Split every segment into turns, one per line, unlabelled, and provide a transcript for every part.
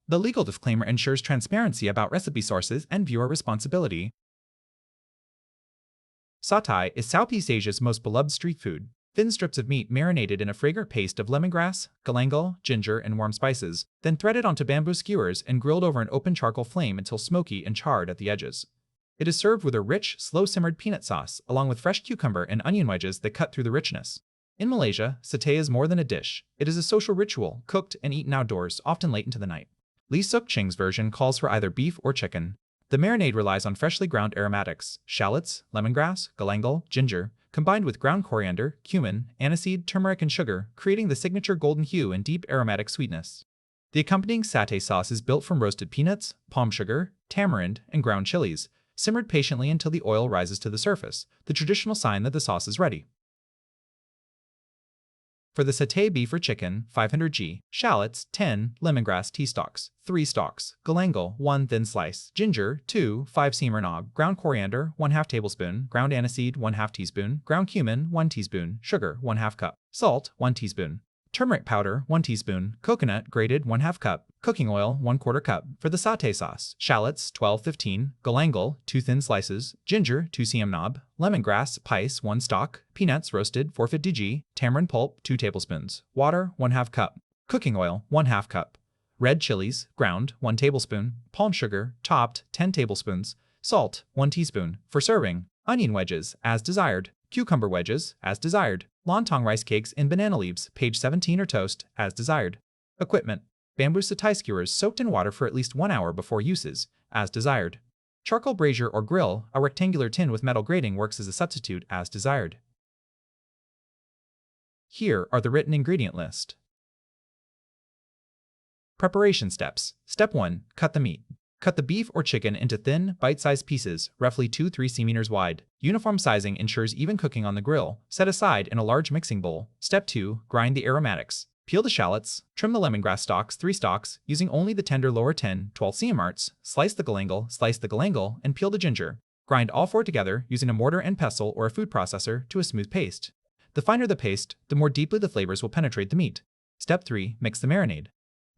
The legal disclaimer ensures transparency about recipe sources and viewer responsibility. Satay is Southeast Asia's most beloved street food. Thin strips of meat marinated in a fragrant paste of lemongrass, galangal, ginger, and warm spices, then threaded onto bamboo skewers and grilled over an open charcoal flame until smoky and charred at the edges. It is served with a rich, slow-simmered peanut sauce, along with fresh cucumber and onion wedges that cut through the richness. In Malaysia, satay is more than a dish. It is a social ritual, cooked and eaten outdoors, often late into the night. Sook Ching's version calls for either beef or chicken. The marinade relies on freshly ground aromatics, shallots, lemongrass, galangal, ginger, combined with ground coriander, cumin, aniseed, turmeric, and sugar, creating the signature golden hue and deep aromatic sweetness. The accompanying satay sauce is built from roasted peanuts, palm sugar, tamarind, and ground chillies, simmered patiently until the oil rises to the surface, the traditional sign that the sauce is ready. For the satay beef or chicken, 500 g, shallots, 10, lemongrass tea stalks, 3 stalks, galangal, 1 thin slice, ginger, 2, 5 simmer nog, ground coriander, 1/2 tablespoon, ground aniseed, 1/2 teaspoon, ground cumin, 1 teaspoon, sugar, 1/2 cup, salt, 1 teaspoon. Turmeric powder, 1 teaspoon, coconut, grated, 1/2 cup, cooking oil, 1/4 cup. For the satay sauce, shallots, 12-15, galangal, 2 thin slices, ginger, 2 cm knob, lemongrass, pice, 1 stalk, peanuts, roasted, 450 g, tamarind pulp, 2 tablespoons, water, 1/2 cup, cooking oil, 1/2 cup, red chillies, ground, 1 tablespoon, palm sugar, topped, 10 tablespoons, salt, 1 teaspoon. For serving, onion wedges, as desired, cucumber wedges, as desired, lontong rice cakes in banana leaves, page 17 or toast, as desired. Equipment: bamboo satay skewers soaked in water for at least 1 hour before uses, as desired. Charcoal brazier or grill, a rectangular tin with metal grating works as a substitute, as desired. Here are the written ingredient list. Preparation steps. Step 1. Cut the meat. Cut the beef or chicken into thin, bite-sized pieces, roughly 2-3 cm wide. Uniform sizing ensures even cooking on the grill. Set aside in a large mixing bowl. Step 2. Grind the aromatics. Peel the shallots, trim the lemongrass stalks, 3 stalks, using only the tender lower 10-12 cm. Slice the galangal, and peel the ginger. Grind all 4 together using a mortar and pestle or a food processor to a smooth paste. The finer the paste, the more deeply the flavors will penetrate the meat. Step 3. Mix the marinade.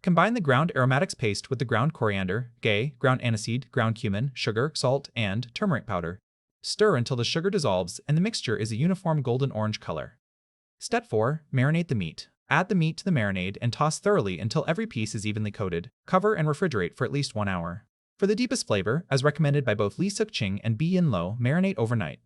Combine the ground aromatics paste with the ground coriander, ground aniseed, ground cumin, sugar, salt, and turmeric powder. Stir until the sugar dissolves and the mixture is a uniform golden orange color. Step 4. Marinate the meat. Add the meat to the marinade and toss thoroughly until every piece is evenly coated. Cover and refrigerate for at least 1 hour. For the deepest flavor, as recommended by both Sook Ching and Yin Lo, marinate overnight.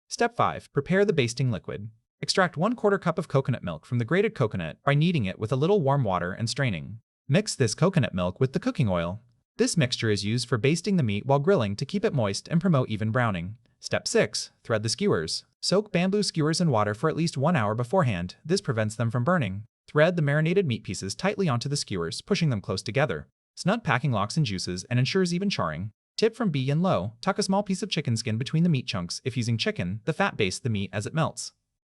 Step 5. Prepare the basting liquid. Extract 1/4 cup of coconut milk from the grated coconut by kneading it with a little warm water and straining. Mix this coconut milk with the cooking oil. This mixture is used for basting the meat while grilling to keep it moist and promote even browning. Step 6. Thread the skewers. Soak bamboo skewers in water for at least 1 hour beforehand. This prevents them from burning. Thread the marinated meat pieces tightly onto the skewers, pushing them close together. Snug packing locks and juices and ensures even charring. Tip from Yin Lo: tuck a small piece of chicken skin between the meat chunks. If using chicken, the fat bastes the meat as it melts.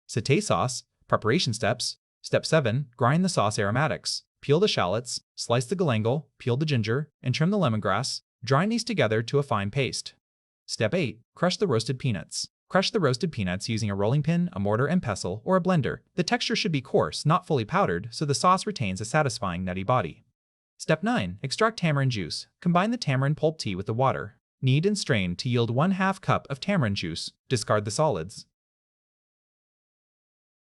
Satay sauce. Preparation steps. Step 7. Grind the sauce aromatics. Peel the shallots, slice the galangal, peel the ginger, and trim the lemongrass. Grind these together to a fine paste. Step 8. Crush the roasted peanuts. Crush the roasted peanuts using a rolling pin, a mortar and pestle, or a blender. The texture should be coarse, not fully powdered, so the sauce retains a satisfying nutty body. Step 9. Extract tamarind juice. Combine the tamarind pulp tea with the water. Knead and strain to yield 1/2 cup of tamarind juice. Discard the solids.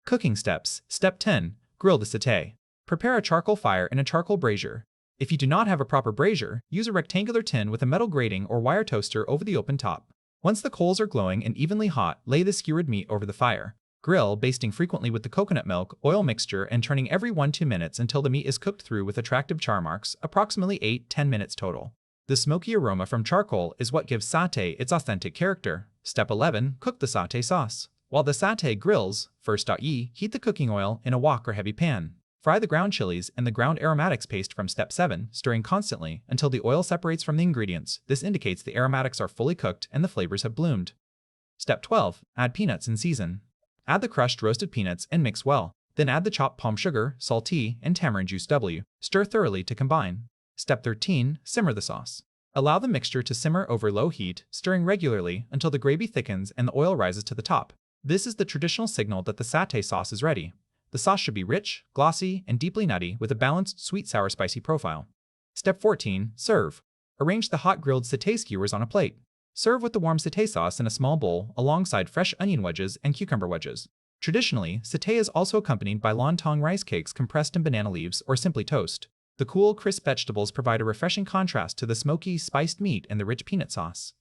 Cooking steps. Step 10. Grill the satay. Prepare a charcoal fire in a charcoal brazier. If you do not have a proper brazier, use a rectangular tin with a metal grating or wire toaster over the open top. Once the coals are glowing and evenly hot, lay the skewered meat over the fire. Grill, basting frequently with the coconut milk, oil mixture, and turning every 1-2 minutes until the meat is cooked through with attractive char marks, approximately 8-10 minutes total. The smoky aroma from charcoal is what gives satay its authentic character. Step 11. Cook the satay sauce. While the satay grills, first heat the cooking oil in a wok or heavy pan. Fry the ground chilies and the ground aromatics paste from step 7, stirring constantly until the oil separates from the ingredients. This indicates the aromatics are fully cooked and the flavors have bloomed. Step 12. Add peanuts and season. Add the crushed roasted peanuts and mix well. Then add the chopped palm sugar, salt tea, and tamarind juice W. Stir thoroughly to combine. Step 13. Simmer the sauce. Allow the mixture to simmer over low heat, stirring regularly until the gravy thickens and the oil rises to the top. This is the traditional signal that the satay sauce is ready. The sauce should be rich, glossy, and deeply nutty with a balanced sweet-sour-spicy profile. Step 14. Serve. Arrange the hot grilled satay skewers on a plate. Serve with the warm satay sauce in a small bowl alongside fresh onion wedges and cucumber wedges. Traditionally, satay is also accompanied by lontong rice cakes compressed in banana leaves or simply toast. The cool, crisp vegetables provide a refreshing contrast to the smoky, spiced meat and the rich peanut sauce.